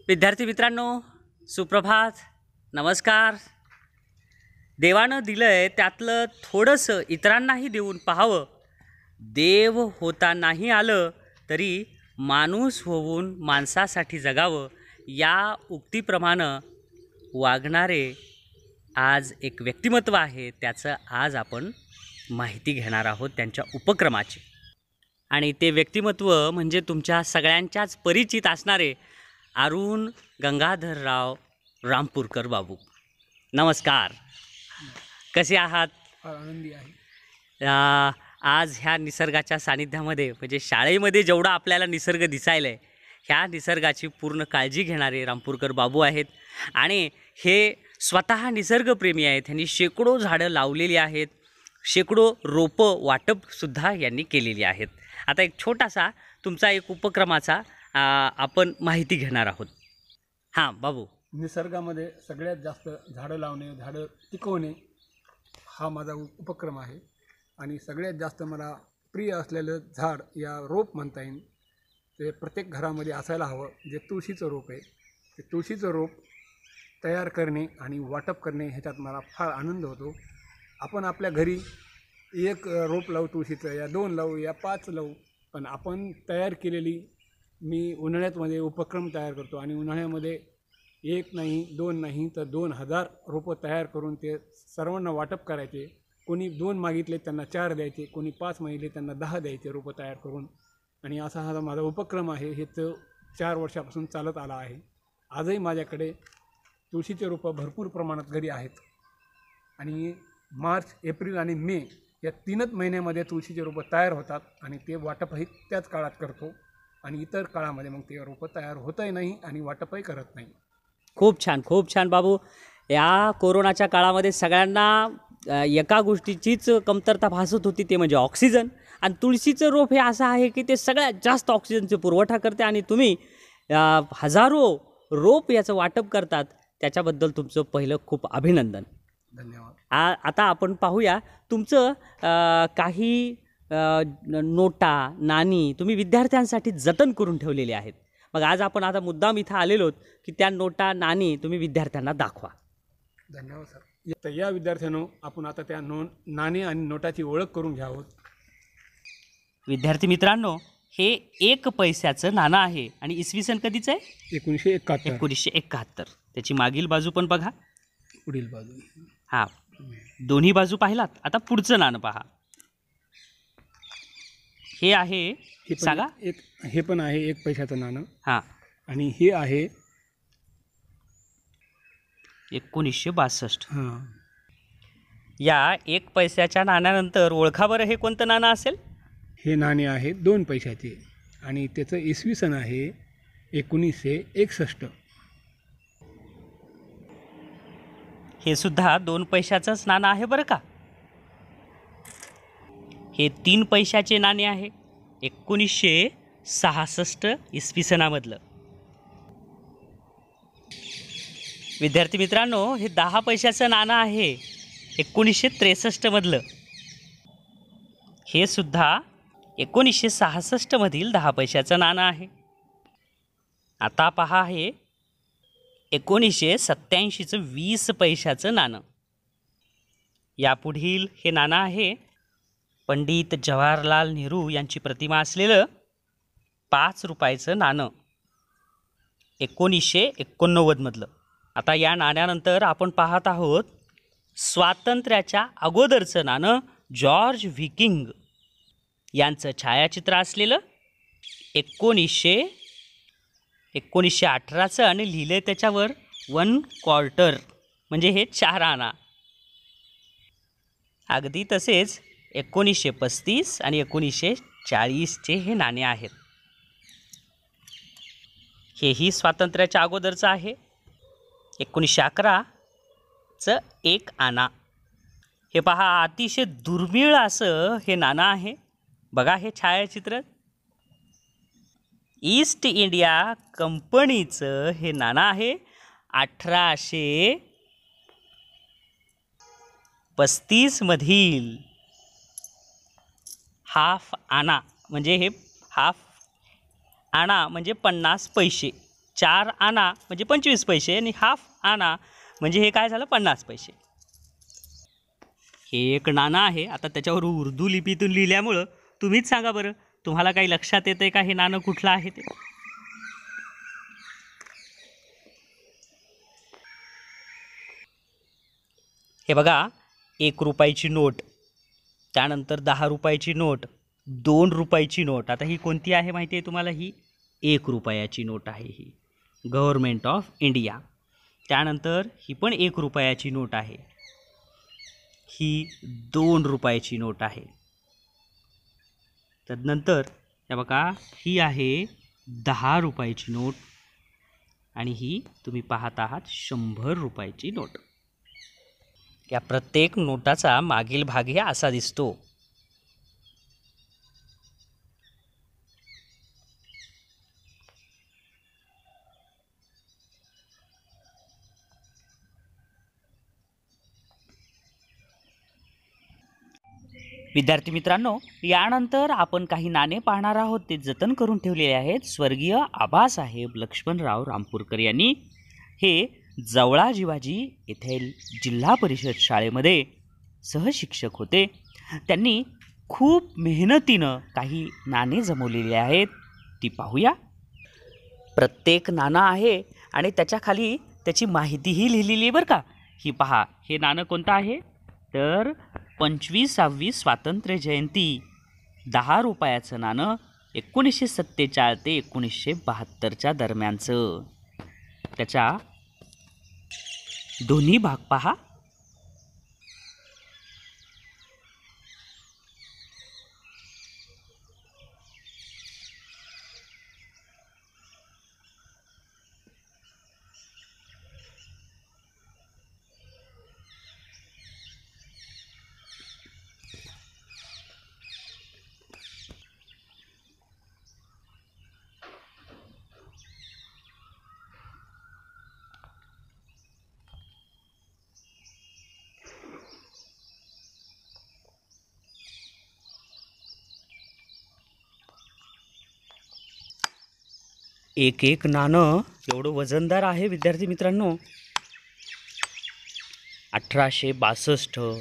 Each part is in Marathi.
विद्यार्थी मित्रांनो, सुप्रभात, नमस्कार. देवानं दिलंय त्यातलं थोडंसं इतरांनाही देऊन पाहावं. देव होता नाही आलं तरी माणूस होऊन माणसासाठी जगावं, या उक्तीप्रमाणे वागणारे आज एक व्यक्तिमत्व आहे. त्याचं आज आपण माहिती घेणार आहोत, त्यांच्या उपक्रमाची. आणि ते व्यक्तिमत्व म्हणजे तुमच्या सगळ्यांच्याच परिचित असणारे अरुण गंगाधरराव रामपूरकर बाबू. नमस्कार, कसे आहात? आनंदी आहे. आज ह्या निसर्गाच्या सानिध्यामध्ये, म्हणजे शाळेमध्ये जेवढा आपल्याला निसर्ग दिसायला आहे, ह्या निसर्गाची पूर्ण काळजी घेणारे रामपूरकर बाबू आहेत. आणि हे स्वतः निसर्गप्रेमी आहेत. त्यांनी शेकडो झाडं लावलेली आहेत, शेकडो रोपं वाटपसुद्धा यांनी केलेली आहेत. आता एक छोटासा तुमचा एक उपक्रमाचा आपण माहिती घेणार आहोत. हां बाबू. निसर्गामध्ये सगळ्यात जास्त झाडं लावणे, झाडं टिकवणे हा माझा उपक्रम आहे. आणि सगळ्यात जास्त मला प्रिय असलेलं झाड या रोप म्हणता येईल ते प्रत्येक घरामध्ये असायला हवं. जे तुळशीचं रोप आहे, ते तुळशीचं रोप तयार करणे आणि वाटप करणे ह्याच्यात मला फार आनंद होतो. आपण आपल्या घरी एक रोप लावू तुळशीचं, या 2 लावू, या 5 लावू, पण आपण तयार केलेली, मी उन्हाळ्यामध्ये उपक्रम तयार करतो आणि उन्हाळ्यामध्ये 1 नाही 2 नाही तर 2000 रोपं तयार करून ते सर्वांना वाटप करायचे. कोणी 2 मागितले त्यांना 4 द्यायचे, कोणी 5 मागितले त्यांना 10 द्यायचे रोपं तयार करून. आणि असा हा माझा उपक्रम आहे. हे तर 4 वर्षापासून चालत आला आहे. आजही माझ्याकडे तुळशीचे रोपं भरपूर प्रमाणात घरी आहेत. आणि मार्च, एप्रिल आणि मे या 3च महिन्यामध्ये तुळशीचे रोपं तयार होतात आणि ते वाटपही त्याच काळात करतो. आणि इतर काळामध्ये मग ते रोपं तयार होतही नाही आणि वाटपही करत नाही. खूप छान, खूप छान बाबू. या कोरोनाच्या काळामध्ये सगळ्यांना एका गोष्टीचीच कमतरता भासत होती, ते म्हणजे ऑक्सिजन. आणि तुळशीचं रोप हे असं आहे की ते सगळ्यात जास्त ऑक्सिजनचे पुरवठा करते. आणि तुम्ही हजारो रोप याचं वाटप करतात, त्याच्याबद्दल तुमचं पहिलं खूप अभिनंदन. धन्यवाद. आता आपण पाहूया तुमचं काही नोटा, नाणी तुम्ही विद्यार्थ्यांसाठी जतन करून ठेवलेले आहेत. मग आज आपण आता मुद्दाम इथं आलेलो आहोत की त्या नोटा, नाणी तुम्ही विद्यार्थ्यांना दाखवा. धन्यवाद सर. तर या विद्यार्थ्यांनो, आपण आता त्या नाणी आणि नोटाची ओळख करून घ्यावं. विद्यार्थी मित्रांनो, हे 1 पैशाचं नाणं आहे आणि इसवी सन कधीचं आहे? 1971. त्याची मागील बाजू पण बघा, पुढील बाजू. हां, दोन्ही बाजू पाहिलात. आता पुढचं नाणं पहा. हे आहे, सांगा. हे पण आहे 1 पैशाचं नाणं. हां. आणि हे आहे 1962. हां. या 1 पैशाच्या नाण्यानंतर ओळखा बरं हे कोणतं नाणं असेल? हे नाणे आहे 2 पैशाचे आणि त्याचं इसवी सन आहे 1961. हे सुद्धा 2 पैशाचंच नाणं आहे बरं का. हे 3 पैशाचे नाणे आहे 1966 इसवी सनामधलं. विद्यार्थी मित्रांनो, हे 10 पैशाचं नाणं आहे 1963 मधलं. हे सुद्धा 1966 मधील 10 पैशाचं नाणं आहे. आता पहा, हे 1987चं 20 पैशाचं नाणं. यापुढील हे नाणं आहे पंडित जवाहरलाल नेहरू यांची प्रतिमा असलेलं 5 रुपयाचं नाणं 1989 मधलं. आता या नाण्यानंतर आपण पाहत आहोत स्वातंत्र्याच्या अगोदरचं नाणं जॉर्ज व्हिकिंग यांचं छायाचित्र असलेलं 1918चं आणि लिहिलं त्याच्यावर 1 क्वार्टर, म्हणजे हे 4 आणा. अगदी तसेच 1935 आणि 1940चे हे नाणे आहेत. हेही स्वातंत्र्याच्या अगोदरचं आहे. 1911चं 1 आणा. हे पहा, अतिशय दुर्मिळ असं हे नाणं आहे. बघा हे छायाचित्र. ईस्ट इंडिया कंपनीचं हे नाणं आहे 1835 मधील हाफ आणा. म्हणजे हे हाफ आणा म्हणजे 50 पैसे. 4 आना म्हणजे 25 पैसे आणि हाफ आना म्हणजे हे काय झालं 50 पैसे. हे एक नाणं आहे. आता त्याच्यावर उर्दू लिपीतून लिहिल्यामुळं तुम्हीच सांगा बरं, तुम्हाला काही लक्षात येतंय का हे नाणं कुठलं आहे ते? हे बघा, 1 रुपयाची नोट, त्यानंतर 10 रुपयाची नोट, 2 रुपयाची नोट. आता ही कोणती आहे माहिती आहे तुम्हाला? ही 1 रुपयाची नोट आहे, ही गव्हर्मेंट ऑफ इंडिया. त्यानंतर ही पण 1 रुपयाची नोट आहे, ही 2 रुपयाची नोट आहे. तदनंतर हे बघा, ही आहे 10 रुपयाची नोट आणि ही तुम्ही पाहत आहात 100 रुपयाची नोट. या प्रत्येक नोटाचा मागील भाग हे असा दिसतो. विद्यार्थी मित्रांनो, यानंतर आपण काही नाणे पाहणार आहोत. ते जतन करून ठेवलेले आहेत. स्वर्गीय आबासाहेब लक्ष्मणराव रामपूरकर यांनी हे जवळा जिवाजी येथील जिल्हा परिषद शाळेमध्ये सहशिक्षक होते. त्यांनी खूप मेहनतीनं काही नाणे जमवलेली आहेत, ती पाहूया. प्रत्येक नाणं आहे आणि त्याच्या खाली त्याची माहितीही लिहिलेली आहे बरं का. ही पहा, हे नाणं कोणतं आहे तर 25वी स्वातंत्र्य जयंती 10 रुपयाचं नाणं 1947 ते 1972च्या दरम्यानचं. त्याच्या दोन्ही भाग पहा. एक एक नाणं एवढं वजनदार आहे विद्यार्थी मित्रांनो. 1862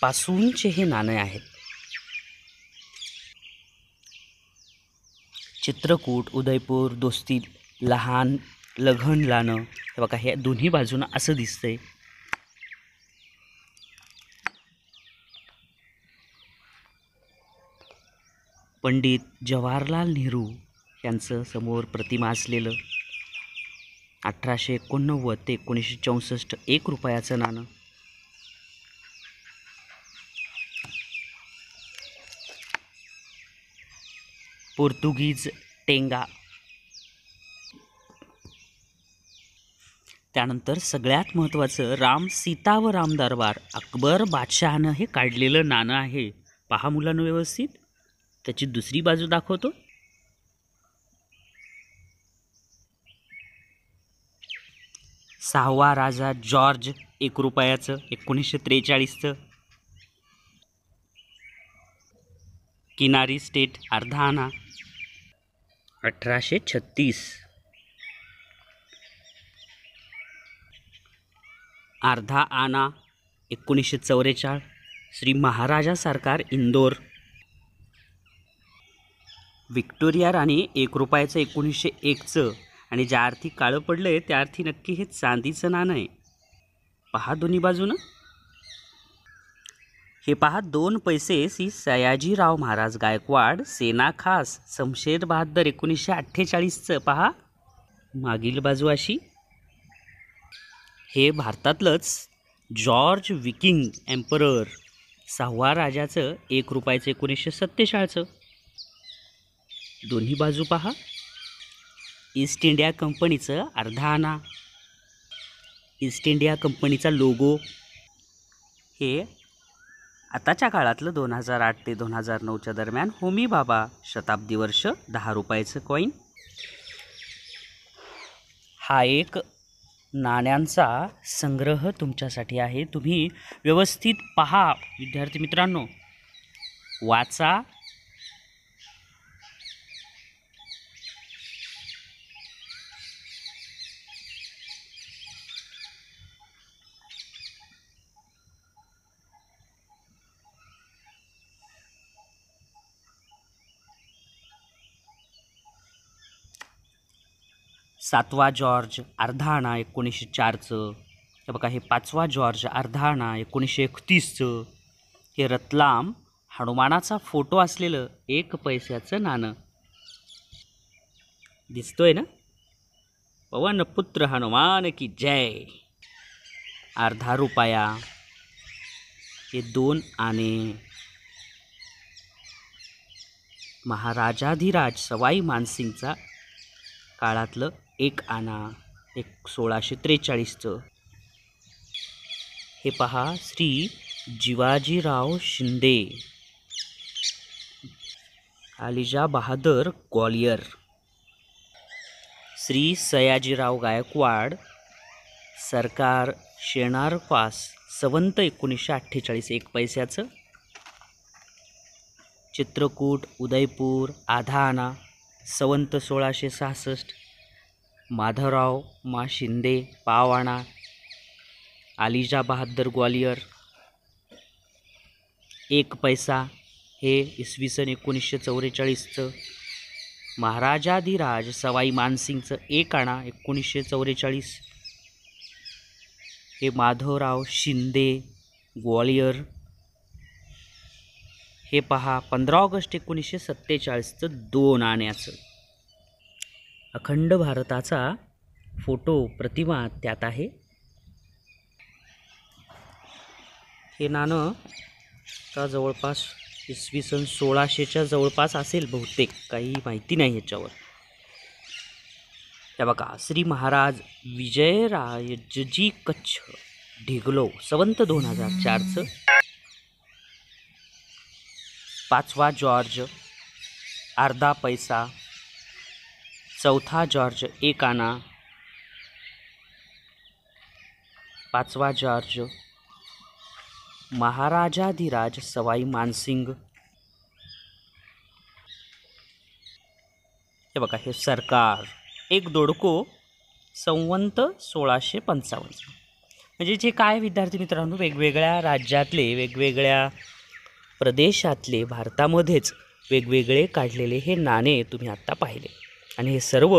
पासूनचे हे नाणे आहेत. चित्रकूट, उदयपूर, दोस्ती, लहान लघन नाणं. हे बघा, हे दोन्ही बाजूनं असं दिसतंय. पंडित जवाहरलाल नेहरू यांचं समोर प्रतिमा असलेलं 1889 ते 1964 1 रुपयाचं नाणं. पोर्तुगीज टेंगा. त्यानंतर सगळ्यात महत्त्वाचं राम सीता व राम दरबार अकबर बादशहानं हे काढलेलं नाणं आहे. पहा मुलांना व्यवस्थित, त्याची दुसरी बाजू दाखवतो. सहावा राजा जॉर्ज 1 रुपयाचं 1943चं. किनारी स्टेट अर्धा आना 1836. अर्धा आना 1944. श्री महाराजा सरकार इंदोर. व्हिक्टोरिया राणी 1 रुपयाचं 1901चं आणि ज्या अर्थी काळं पडलंय त्या अर्थी नक्की हे चांदीचं नाणं आहे. पहा दोन्ही बाजूनं. हे पहा 2 पैसे श्री सयाजीराव महाराज गायकवाड सेना खास शमशेर बहादर 1948चं. पहा मागील बाजू अशी. हे भारतातलंच जॉर्ज विकिंग एम्परर 6वा राजाचं 1 रुपयाचं 1947चं. दोन्ही बाजू पहा. ईस्ट इंडिया कंपनीचं अर्धा आना. ईस्ट इंडिया कंपनीचा लोगो. हे आताच्या काळातलं 2008 ते 2009च्या दरम्यान होमी बाबा शताब्दी वर्ष 10 रुपयाचं कॉईन. हा एक नाण्यांचा संग्रह तुमच्यासाठी आहे. तुम्ही व्यवस्थित पहा विद्यार्थी मित्रांनो, वाचा. 7वा जॉर्ज अर्धा आणा 1904चं. हे बघा हे 5वा जॉर्ज अर्धा आणा 1931चं. हे रतलाम हनुमानाचा फोटो असलेलं 1 पैशाचं नाणं दिसतोय ना. पवनपुत्र हनुमान की जय. अर्धा रुपया. हे 2 आणे. महाराजाधिराज सवाई मानसिंगचा काळातलं 1 आणा 1643चं. हे पहा श्री जिवाजीराव शिंदे अलीजा बहादर ग्वालियर. श्री सयाजीराव गायकवाड सरकार शेणार पास संवत 1948 1 पैशाचं. चित्रकूट उदयपूर आधा आणा संवत 1666. माधवराव मा शिंदे पाव आणा अलीजा बहादर ग्वालियर 1 पैसा. हे इसवी सन 1944चं. महाराजाधिराज सवाई मानसिंगचं 1 आणा 1944. हे माधवराव शिंदे ग्वालियर. हे पहा 15 ऑगस्ट 1947चं 2 आण्याचं. अखंड भारताचा फोटो प्रतिमा त्यात आहे. हे नाणं का जवळपास इसवी सन 1600च्या जवळपास असेल बहुतेक, काही माहिती नाही ह्याच्यावर. हे बघा श्री महाराज विजयरायजी कच्छ ढिगलो संवत 2004चं. 5वा जॉर्ज अर्धा पैसा. 4था जॉर्ज 1 आणा. 5वा जॉर्ज महाराजाधिराज सवाई मानसिंग. हे बघा हे सरकार 1 दोडको संवत 1655. म्हणजे जे काय विद्यार्थी मित्रांनो वेगवेगळ्या राज्यातले वेगवेगळ्या प्रदेशातले भारतामध्येच वेगवेगळे काढलेले हे नाणे तुम्ही आत्ता पाहिले. आणि हे सर्व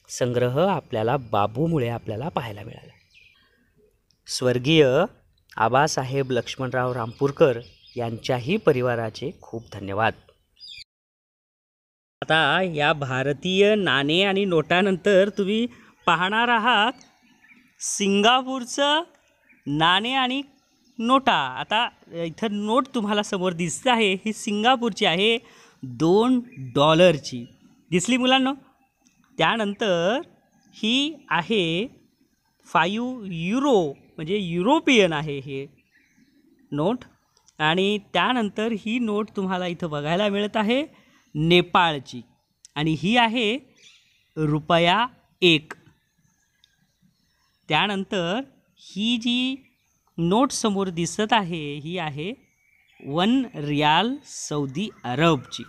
संग्रह आपल्याला बाबूमुळे आपल्याला पाहायला मिळाला. स्वर्गीय आबासाहेब लक्ष्मणराव रामपूरकर यांच्याही परिवाराचे खूप धन्यवाद. आता या भारतीय नाणे आणि नोटानंतर तुम्ही पाहणार आहात सिंगापूरचं नाणे आणि नोटा. आता इथं नोट तुम्हाला समोर दिसत आहे, ही सिंगापूरची आहे $2 दिसली मुलांनो. त्यानंतर ही आहे 5 युरो म्हणजे युरोपियन आहे हे नोट. आणि त्यानंतर ही नोट तुम्हाला इथं बघायला मिळत आहे नेपाळची आणि ही आहे ₹1. त्यानंतर ही जी नोट समोर दिसत आहे ही आहे 1 रियाल सौदी अरबची.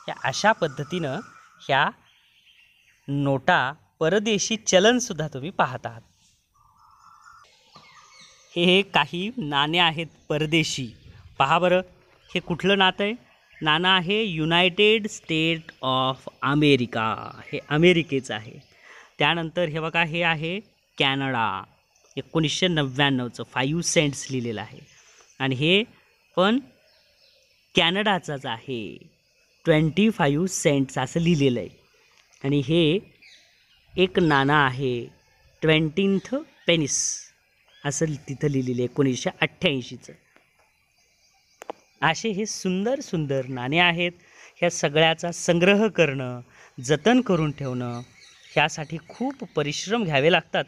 या अशा पद्धतीनं ह्या नोटा परदेशी चलनसुद्धा तुम्ही पाहत आहात. हे काही नाणे आहेत परदेशी. पहा बरं हे कुठलं नातं आहे. नाणं आहे युनायटेड स्टेट ऑफ अमेरिका. हे अमेरिकेचं आहे. त्यानंतर हे बघा हे आहे कॅनडा 1999चं 5 सेंट्स लिहिलेलं आहे. आणि हे पण कॅनडाचंच आहे 25 सेंट्स असं लिहिलेलं आहे. आणि हे एक नाणं आहे 20th पेनिस असं तिथं लिहिलेलं आहे 1988चं. असे हे सुंदर सुंदर नाणे आहेत. ह्या सगळ्याचा संग्रह करणं जतन करून ठेवणं ह्यासाठी खूप परिश्रम घ्यावे लागतात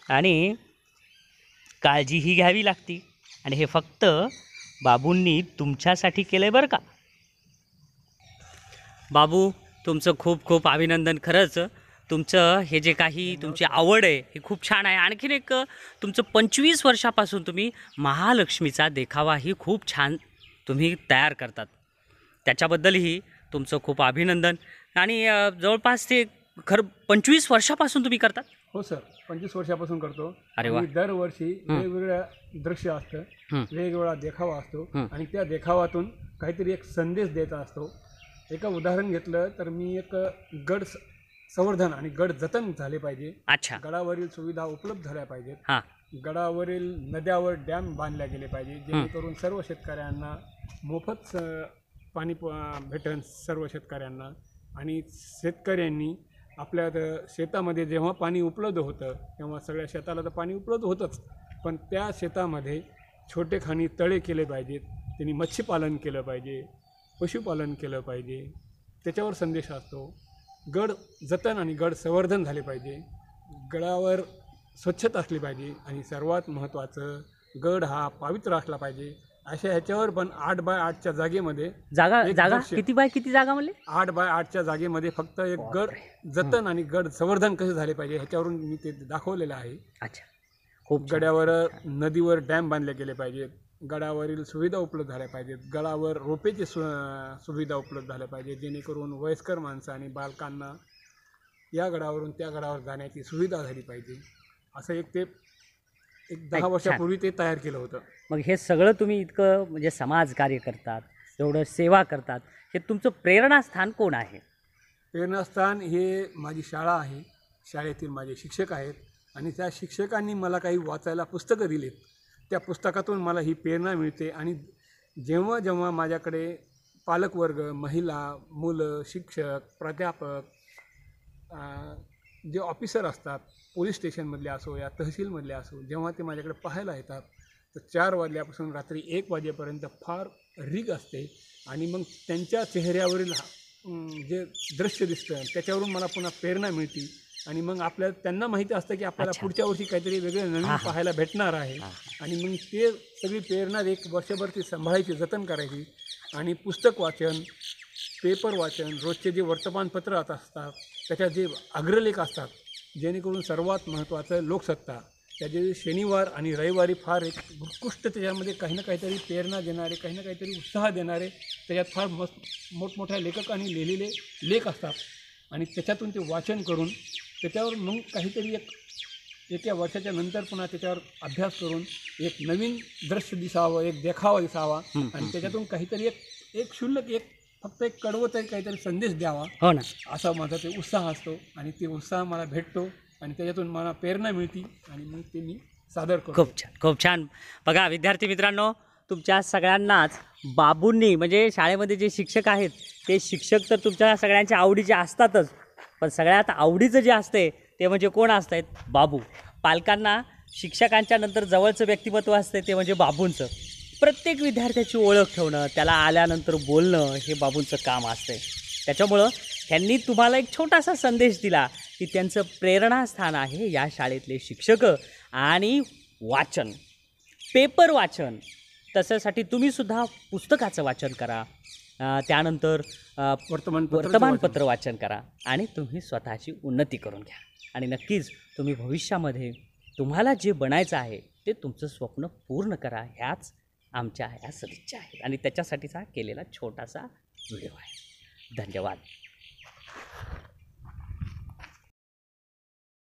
आणि काळजीही घ्यावी लागते. आणि हे फक्त बाबूंनी तुमच्यासाठी केलं आहे बरं का. बाबू तुमचं खूप खूप अभिनंदन. खरंच तुमचं हे जे काही तुमची आवड आहे ही खूप छान आहे. आणखीन एक तुमचं 25 वर्षापासून तुम्ही महालक्ष्मीचा देखावाही खूप छान तुम्ही तयार करतात. त्याच्याबद्दलही तुमचं खूप अभिनंदन. आणि जवळपास ते खरं 25 वर्षापासून तुम्ही करतात. हो सर 25 वर्षापासून करतो. अरे वा. आणि दरवर्षी वेगवेगळ्या दृश्य असतं, वेगवेगळा देखावा असतो आणि त्या देखावातून काहीतरी एक संदेश द्यायचा असतो. एका उदाहरण घेतलं तर मी एक गड संवर्धन आणि गड जतन झाले पाहिजे. अच्छा. गडावरील सुविधा उपलब्ध झाल्या पाहिजेत. हां. गडावरील नद्यावर डॅम बांधल्या गेले पाहिजे, जेणेकरून सर्व शेतकऱ्यांना मोफत पाणी भेटेल सर्व शेतकऱ्यांना. आणि शेतकऱ्यांनी आपल्या शेतामध्ये जेव्हा पाणी उपलब्ध होतं तेव्हा सगळ्या शेताला तर पाणी उपलब्ध होतंच, पण त्या शेतामध्ये छोटेखानी तळे केले पाहिजेत. त्यांनी मत्स्यपालन केलं पाहिजे, पशुपालन केलं पाहिजे. त्याच्यावर संदेश असतो. गड जतन आणि गड संवर्धन झाले पाहिजे. गडावर स्वच्छता असली पाहिजे आणि सर्वात महत्त्वाचं गड हा पवित्र असला पाहिजे. अशा ह्याच्यावर पण 8x8च्या जागेमध्ये जागा एक जागा दृश्य. किती बाय किती जागा म्हणले? 8x8च्या जागेमध्ये फक्त एक गड जतन आणि गड संवर्धन कसे झाले पाहिजे ह्याच्यावरून मी ते दाखवलेलं आहे. अच्छा. खूप छान. गडावर नदीवर डॅम बांधले गेले पाहिजेत. गडावरील सुविधा उपलब्ध झाल्या पाहिजेत. गडावर रोपेची सुविधा उपलब्ध झाल्या पाहिजे, जेणेकरून वयस्कर माणसं आणि बालकांना या गडावरून त्या गडावर जाण्याची सुविधा झाली पाहिजे. असं एक 10 वर्षापूर्वी ते तयार केलं होतं. मग हे सगळं तुम्ही इतकं म्हणजे समाजकार्य करतात, एवढं सेवा करतात, हे तुमचं प्रेरणास्थान कोण आहे? प्रेरणास्थान हे माझी शाळा आहे. शाळेतील माझे शिक्षक आहेत आणि त्या शिक्षकांनी मला काही वाचायला पुस्तकं दिलीत. त्या पुस्तकातून मला ही प्रेरणा मिळते. आणि जेव्हा जेव्हा माझ्याकडे पालकवर्ग, महिला, मुलं, शिक्षक, प्राध्यापक, जे ऑफिसर असतात, पोलीस स्टेशनमधले असो या तहसीलमधले असो, जेव्हा ते माझ्याकडे पाहायला येतात तर 4 वाजल्यापासून रात्री 1 वाजेपर्यंत फार रीग असते. आणि मग त्यांच्या चेहऱ्यावरील जे दृश्य दिसतं त्याच्यावरून मला पुन्हा प्रेरणा मिळते. आणि मग त्यांना माहिती असतं की आपल्याला अच्छा. पुढच्या वर्षी काहीतरी वेगळं नवीन पाहायला भेटणार आहे. आणि मग ते सगळी प्रेरणा 1 वर्षभर ती सांभाळायची, जतन करायची. आणि पुस्तक वाचन, पेपर वाचन, रोजचे जे वर्तमानपत्र असतात त्याच्यात जे अग्रलेख असतात, जेणेकरून सर्वात महत्त्वाचं लोकसत्ता, त्याचे शनिवार आणि रविवारी फार एक उत्कृष्ट त्याच्यामध्ये काही ना काहीतरी प्रेरणा देणारे, काही ना काहीतरी उत्साह देणारे त्याच्यात फार मोठमोठ्या लेखकांनी लिहिलेले लेख असतात. आणि त्याच्यातून ते वाचन करून त्याच्यावर मग काहीतरी एका वर्षाच्या नंतर पुन्हा त्याच्यावर अभ्यास करून एक नवीन दृश्य दिसावं, एक देखावा दिसावा. आणि त्याच्यातून काहीतरी एक क्षुल्लक फक्त एक कडवं तरी काहीतरी संदेश द्यावा. हो ना. असा माझा ते उत्साह असतो. आणि ते उत्साह मला भेटतो आणि त्याच्यातून मला प्रेरणा मिळते आणि मग ते मी सादर करतो. खूप छान, खूप छान. बघा विद्यार्थी मित्रांनो, तुमच्या सगळ्यांनाच बाबूंनी म्हणजे शाळेमध्ये जे शिक्षक आहेत ते शिक्षक तर तुमच्या सगळ्यांच्या आवडीचे असतातच, पण सगळ्यात आवडीचं जे असते ते म्हणजे कोण असतात? बाबू. पालकांना शिक्षकांच्या नंतर जवळचं व्यक्तिमत्व असते ते म्हणजे बाबूंचं. प्रत्येक विद्यार्थ्याची ओळख ठेवणं, त्याला आल्यानंतर बोलणं हे बाबूंचं काम असते. त्याच्यामुळं त्यांनी तुम्हाला एक छोटासा संदेश दिला की त्यांचं प्रेरणास्थान आहे या शाळेतले शिक्षक आणि वाचन, पेपर वाचन. तशासाठी तुम्हीसुद्धा पुस्तकाचं वाचन करा, त्यानंतर वर्तमानपत्र वाचन करा आणि तुम्ही स्वतःची उन्नती करून घ्या. आणि नक्कीच तुम्ही भविष्यामध्ये तुम्हाला जे बनायचं आहे ते तुमचं स्वप्न पूर्ण करा. ह्याच आमच्या ह्या सदिच्छा आहेत आणि त्याच्यासाठीचा केलेला छोटासा व्हिडिओ आहे. धन्यवाद.